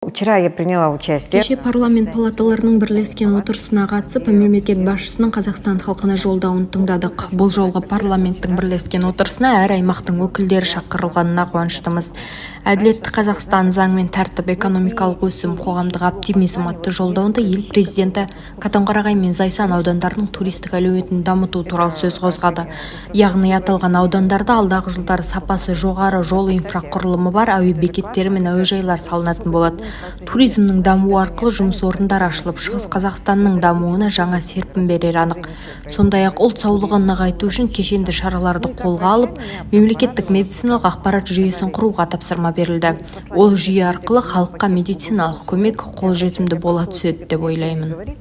Вчера я приняла участие. Кеше парламент палаталарының бірлескен отырысына қатысып, мемлекет басшысының Қазақстан халқына жолдауын тыңдадық. Бұл жолғы парламенттің бірлескен отырысына әр аймақтың өкілдері шақырылғанына қуаныштымыз. Әділетті Қазақстан, заң мен тәртіп, экономикалық өсім, қоғамдық оптимизм атты жолдауында ел президенті Қатон-Қарағай мен Зайсан аудандарының туристік әлеуетін дамыту туралы сөз қозғады. Яғни аталған аудандарда алдағы жылдары сапасы жоғары жол инфрақұрылымы бар әуе бекеттері мен әуежайлар салынатын болады. Туризмнің дамуы арқылы жұмыс орындары ашылып, Шығыс Қазақстанның дамуына жаңа серпін берер анық. Сондай-ақ ұлт саулығын нығайту үшін кешенді шараларды қолға алып, мемлекеттік медициналық ақпарат жүйесін құруға тапсырма берілді. Ол жүйе арқылы халыққа медициналық көмек қолжетімді бола түседі деп ойлаймын.